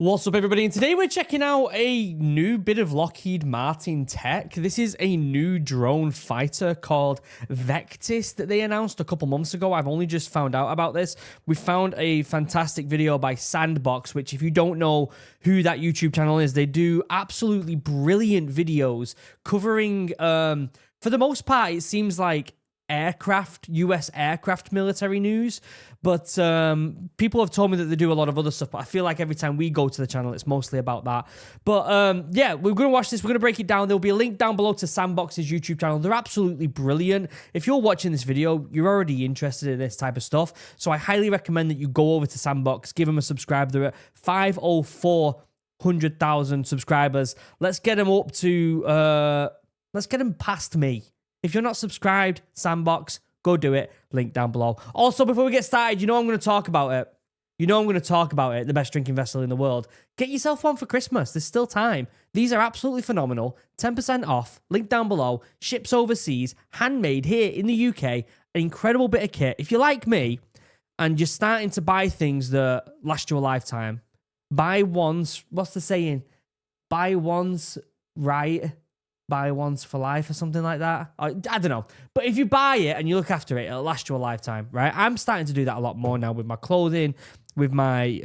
What's up, everybody? And today we're checking out a new bit of Lockheed Martin tech. This is a new drone fighter called VECTIS that they announced a couple months ago. I've only just found out about this. We found a fantastic video by Sandbox, which if you don't know who that YouTube channel is, they do absolutely brilliant videos covering, for the most part, it seems like US aircraft military news, but people have told me that they do a lot of other stuff, but I feel like every time we go to the channel it's mostly about that. But yeah, we're going to watch this, we're going to break it down. There'll be a link down below to Sandbox's YouTube channel. They're absolutely brilliant. If you're watching this video, you're already interested in this type of stuff, so I highly recommend that you go over to Sandbox, give them a subscribe. They're at 504,000 subscribers. Let's get them up to let's get them past me. If you're not subscribed, Sandbox, go do it. Link down below. Also, before we get started, you know I'm going to talk about it. The best drinking vessel in the world. Get yourself one for Christmas. There's still time. These are absolutely phenomenal. 10% off. Link down below. Ships overseas. Handmade here in the UK. An incredible bit of kit. If you're like me and you're starting to buy things that last you a lifetime, buy once. What's the saying? Buy once, right? Buy once for life or something like that. I don't know. But if you buy it and you look after it, it'll last you a lifetime, right? I'm starting to do that a lot more now with my clothing, with my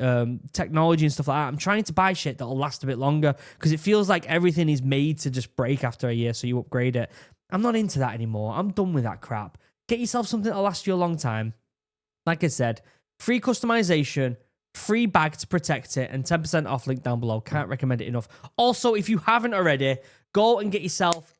technology and stuff like that. I'm trying to buy shit that'll last a bit longer because it feels like everything is made to just break after a year, so you upgrade it. I'm not into that anymore. I'm done with that crap. Get yourself something that'll last you a long time. Like I said, free customization, free bag to protect it, and 10% off. Link down below. Can't recommend it enough. Also, if you haven't already, go and get yourself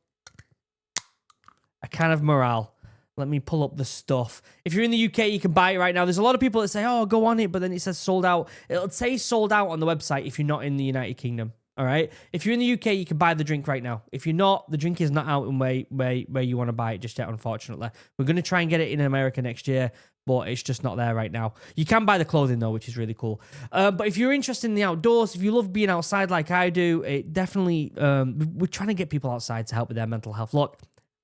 a can of morale. Let me pull up the stuff. If you're in the UK, you can buy it right now. There's a lot of people that say, oh, go on it, but then it says sold out. It'll say sold out on the website if you're not in the United Kingdom. All right? If you're in the UK, you can buy the drink right now. If you're not, the drink is not out in where you want to buy it just yet, unfortunately. We're going to try and get it in America next year, but it's just not there right now. You can buy the clothing, though, which is really cool. But if you're interested in the outdoors, if you love being outside like I do, it definitely, we're trying to get people outside to help with their mental health. Look,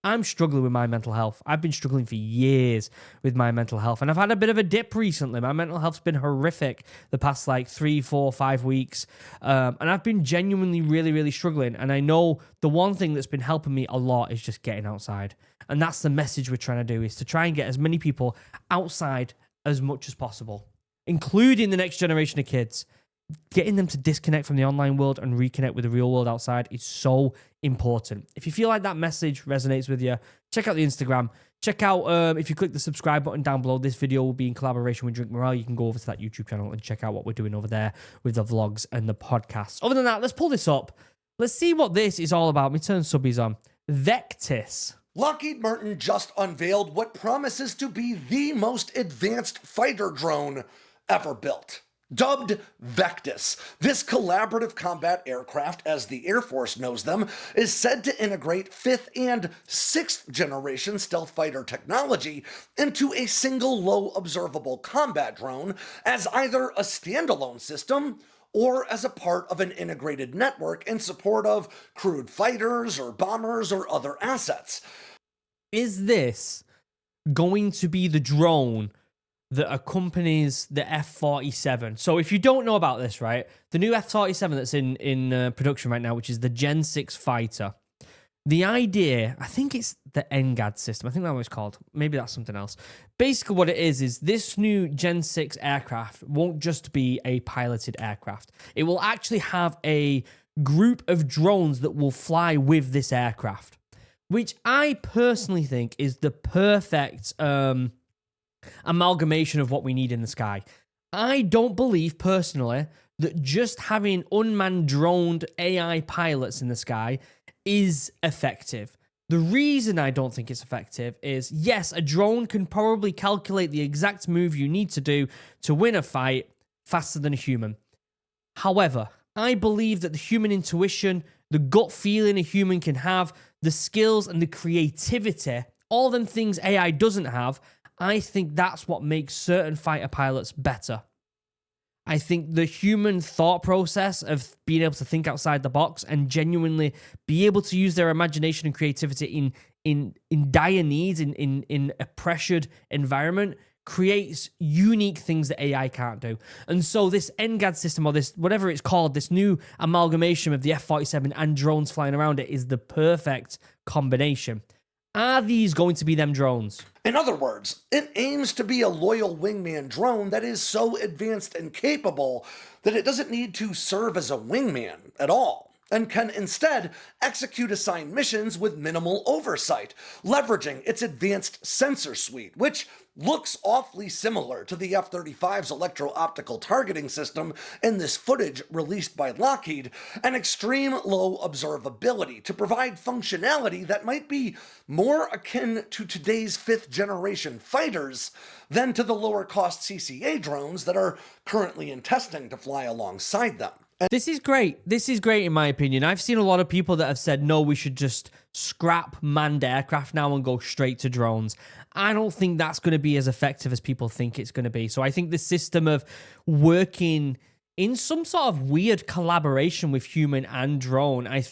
I'm struggling with my mental health. I've been struggling for years with my mental health, and I've had a bit of a dip recently. My mental health's been horrific the past, 3, 4, 5 weeks, and I've been genuinely really, really struggling, and I know the one thing that's been helping me a lot is just getting outside, and that's the message we're trying to do, is to try and get as many people outside as much as possible, including the next generation of kids. Getting them to disconnect from the online world and reconnect with the real world outside is so important. If you feel like that message resonates with you, check out the Instagram. Check out, if you click the subscribe button down below, this video will be in collaboration with Drink Morale. You can go over to that YouTube channel and check out what we're doing over there with the vlogs and the podcasts. Other than that, let's pull this up. Let's see what this is all about. Let me turn subbies on. VECTIS. Lockheed Martin just unveiled what promises to be the most advanced fighter drone ever built. Dubbed VECTIS, this collaborative combat aircraft, as the Air Force knows them, is said to integrate 5th and 6th generation stealth fighter technology into a single low observable combat drone as either a standalone system or as a part of an integrated network in support of crewed fighters or bombers or other assets. Is this going to be the drone that accompanies the F-47? So if you don't know about this, right, the new F-47 that's in production right now, which is the Gen 6 fighter, the idea, I think it's the NGAD system. I think that's what it's called. Maybe that's something else. Basically what it is this new Gen 6 aircraft won't just be a piloted aircraft. It will actually have a group of drones that will fly with this aircraft, which I personally think is the perfect amalgamation of what we need in the sky. I don't believe personally that just having unmanned droned AI pilots in the sky is effective. The reason I don't think it's effective is, yes, a drone can probably calculate the exact move you need to do to win a fight faster than a human. However, I believe that the human intuition, the gut feeling a human can have, the skills and the creativity, all them things AI doesn't have, I think that's what makes certain fighter pilots better. I think the human thought process of being able to think outside the box and genuinely be able to use their imagination and creativity in dire needs, in a pressured environment, creates unique things that AI can't do. And so this NGAD system, or this, whatever it's called, this new amalgamation of the F-47 and drones flying around it, is the perfect combination. Are these going to be them drones? In other words, it aims to be a loyal wingman drone that is so advanced and capable that it doesn't need to serve as a wingman at all, and can instead execute assigned missions with minimal oversight, leveraging its advanced sensor suite, which looks awfully similar to the F-35's electro-optical targeting system in this footage released by Lockheed, and extreme low observability to provide functionality that might be more akin to today's fifth-generation fighters than to the lower-cost CCA drones that are currently in testing to fly alongside them. This is great. This is great in my opinion. I've seen a lot of people that have said, no, we should just scrap manned aircraft now and go straight to drones. I don't think that's going to be as effective as people think it's going to be. So I think the system of working in some sort of weird collaboration with human and drone, I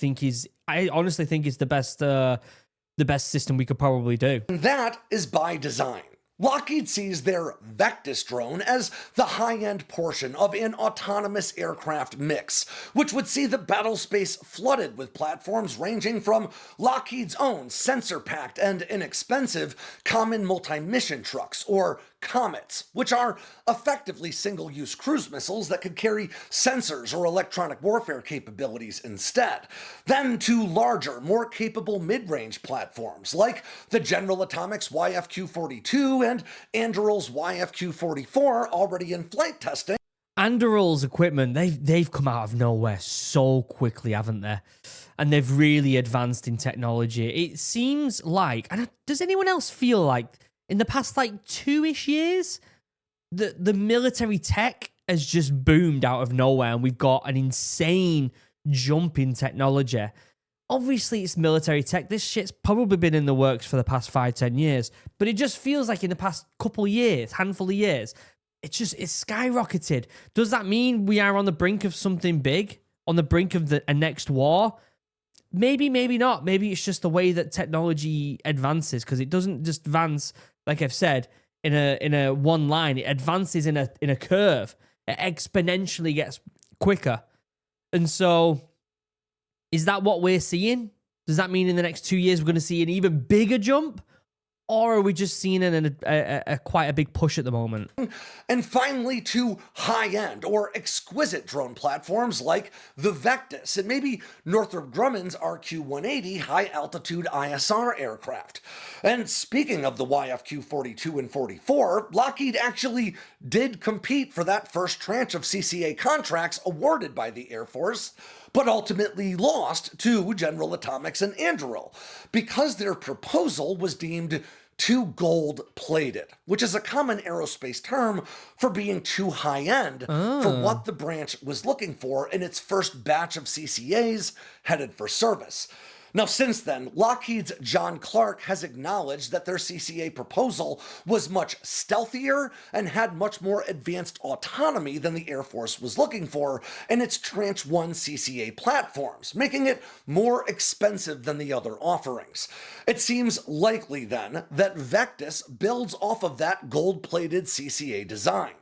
honestly think is the best system we could probably do. And that is by design. Lockheed sees their VECTIS drone as the high-end portion of an autonomous aircraft mix, which would see the battle space flooded with platforms ranging from Lockheed's own sensor-packed and inexpensive common multi-mission trucks, or Comets, which are effectively single-use cruise missiles that could carry sensors or electronic warfare capabilities instead, then to larger, more capable mid-range platforms like the General Atomics YFQ-42 and Anduril's YFQ-44 already in flight testing. Anduril's equipment, they've come out of nowhere so quickly, haven't they? And they've really advanced in technology. It seems like, does anyone else feel like in the past like 2-ish years, the military tech has just boomed out of nowhere and we've got an insane jump in technology. Obviously, it's military tech. This shit's probably been in the works for the past 5-10 years, but it just feels like in the past couple of years, handful of years, it's skyrocketed. Does that mean we are on the brink of something big? On the brink of a next war? Maybe, maybe not. Maybe it's just the way that technology advances, because it doesn't just advance, like I've said, in a one line. It advances in a curve. It exponentially gets quicker. And so, is that what we're seeing? Does that mean in the next 2 years we're going to see an even bigger jump? Or are we just seeing a quite a big push at the moment? And finally, to high-end or exquisite drone platforms like the VECTIS and maybe Northrop Grumman's RQ-180 high-altitude ISR aircraft. And speaking of the YFQ-42 and 44, Lockheed actually did compete for that first tranche of CCA contracts awarded by the Air Force, but ultimately lost to General Atomics and Anduril because their proposal was deemed too gold-plated, which is a common aerospace term for being too high-end for what the branch was looking for in its first batch of CCAs headed for service. Now, since then, Lockheed's John Clark has acknowledged that their CCA proposal was much stealthier and had much more advanced autonomy than the Air Force was looking for in its Tranche 1 CCA platforms, making it more expensive than the other offerings. It seems likely, then, that VECTIS builds off of that gold-plated CCA design.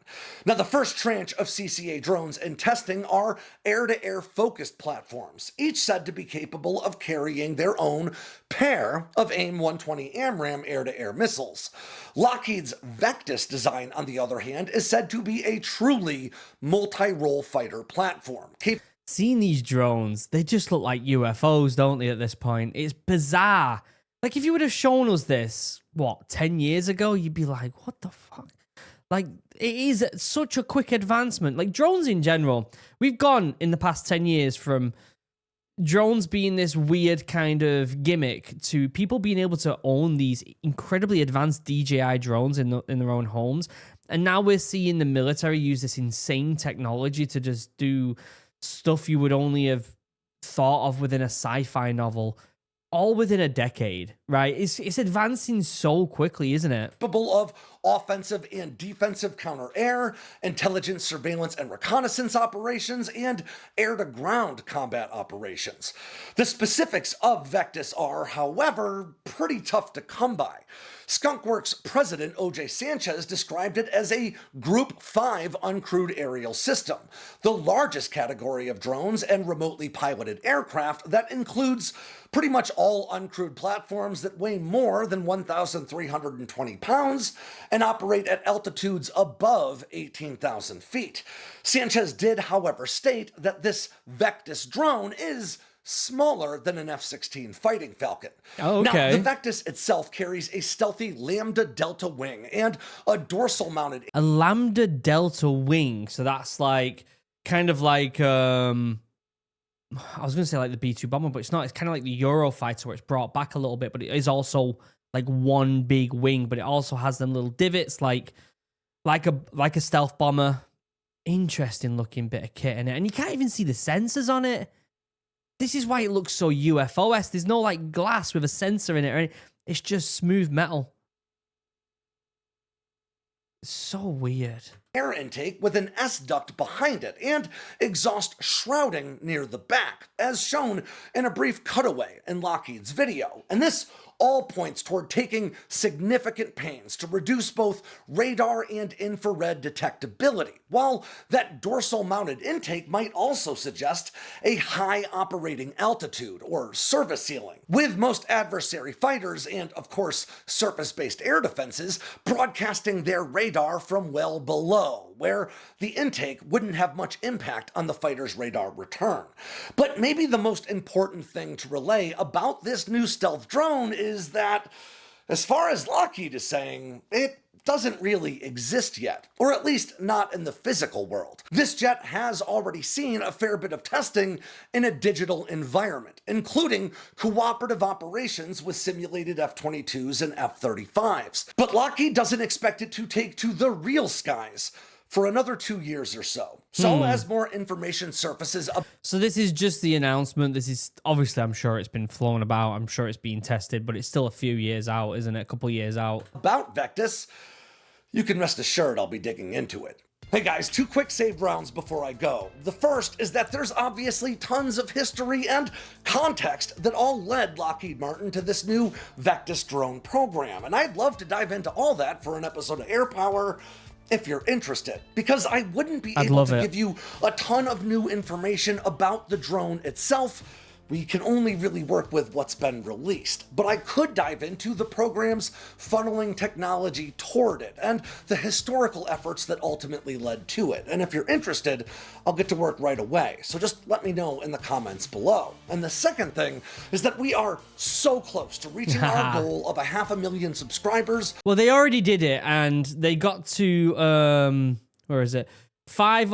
Now, the first tranche of CCA drones in testing are air-to-air focused platforms, each said to be capable of carrying their own pair of AIM-120 AMRAAM air-to-air missiles. Lockheed's VECTIS design, on the other hand, is said to be a truly multi-role fighter platform. Seeing these drones, they just look like UFOs, don't they, at this point? It's bizarre. Like, if you would have shown us this, 10 years ago, you'd be like, what the fuck? Like, it is such a quick advancement. Like, drones in general, we've gone in the past 10 years from drones being this weird kind of gimmick to people being able to own these incredibly advanced DJI drones in their own homes. And now we're seeing the military use this insane technology to just do stuff you would only have thought of within a sci-fi novel all within a decade, right? It's advancing so quickly, isn't it? Capable of offensive and defensive counter-air, intelligence, surveillance, and reconnaissance operations, and air-to-ground combat operations. The specifics of VECTIS are, however, pretty tough to come by. Skunkworks president O.J. Sanchez described it as a Group 5 uncrewed aerial system, the largest category of drones and remotely piloted aircraft that includes pretty much all uncrewed platforms that weigh more than 1,320 pounds and operate at altitudes above 18,000 feet. Sanchez did, however, state that this VECTIS drone is smaller than an F-16 Fighting Falcon. Oh, okay. Now, the VECTIS itself carries a stealthy Lambda Delta wing and a dorsal-mounted... A Lambda Delta wing, so that's like, kind of like, I was going to say like the B-2 bomber, but it's not. It's kind of like the Eurofighter where it's brought back a little bit, but it is also like one big wing, but it also has them little divots like a stealth bomber. Interesting looking bit of kit in it. And you can't even see the sensors on it. This is why it looks so UFO-esque. There's no like glass with a sensor in it, right? It's just smooth metal. It's so weird. Air intake with an S-duct behind it and exhaust shrouding near the back, as shown in a brief cutaway in Lockheed's video. And this all points toward taking significant pains to reduce both radar and infrared detectability, while that dorsal-mounted intake might also suggest a high operating altitude, or service ceiling, with most adversary fighters and, of course, surface-based air defenses broadcasting their radar from well below, where the intake wouldn't have much impact on the fighter's radar return. But maybe the most important thing to relay about this new stealth drone is that, as far as Lockheed is saying, it doesn't really exist yet, or at least not in the physical world. This jet has already seen a fair bit of testing in a digital environment, including cooperative operations with simulated F-22s and F-35s. But Lockheed doesn't expect it to take to the real skies for another 2 years or so. So as more information surfaces up... So this is just the announcement. This is, obviously, I'm sure it's been flown about. I'm sure it's being tested, but it's still a few years out, isn't it? A couple years out. About VECTIS, you can rest assured I'll be digging into it. Hey guys, 2 quick save rounds before I go. The first is that there's obviously tons of history and context that all led Lockheed Martin to this new VECTIS drone program, and I'd love to dive into all that for an episode of Air Power, if you're interested, because I wouldn't be able to give you a ton of new information about the drone itself. We can only really work with what's been released, but I could dive into the program's funneling technology toward it and the historical efforts that ultimately led to it. And if you're interested, I'll get to work right away. So just let me know in the comments below. And the second thing is that we are so close to reaching our goal of 500,000 subscribers. Well, they already did it, and they got to, where is it? What's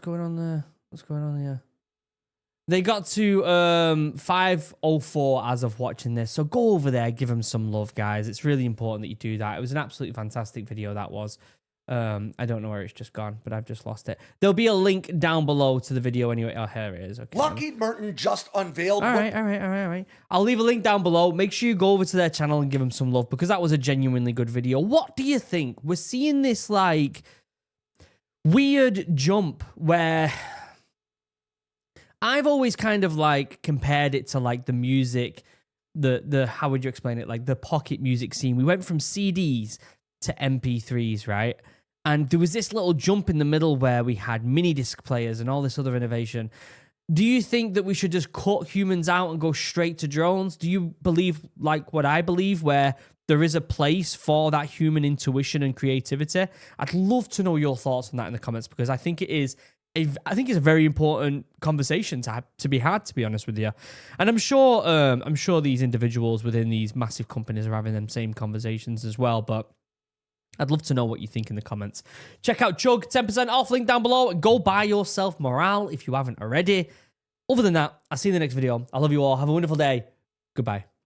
going on there? What's going on here? They got to 504 as of watching this. So go over there, give them some love, guys. It's really important that you do that. It was an absolutely fantastic video, that was. I don't know where it's just gone, but I've just lost it. There'll be a link down below to the video anyway. Oh, here it is. Okay. Lockheed Martin just unveiled... All right. I'll leave a link down below. Make sure you go over to their channel and give them some love, because that was a genuinely good video. What do you think? We're seeing this, like, weird jump where... I've always kind of like compared it to like the music, the how would you explain it? Like the pocket music scene. We went from CDs to MP3s, right? And there was this little jump in the middle where we had mini disc players and all this other innovation. Do you think that we should just cut humans out and go straight to drones? Do you believe like what I believe, where there is a place for that human intuition and creativity? I'd love to know your thoughts on that in the comments, because I think it is I think it's a very important conversation to be had, to be honest with you. And I'm sure these individuals within these massive companies are having them same conversations as well. But I'd love to know what you think in the comments. Check out Chug, 10% off, link down below. Go buy yourself morale if you haven't already. Other than that, I'll see you in the next video. I love you all. Have a wonderful day. Goodbye.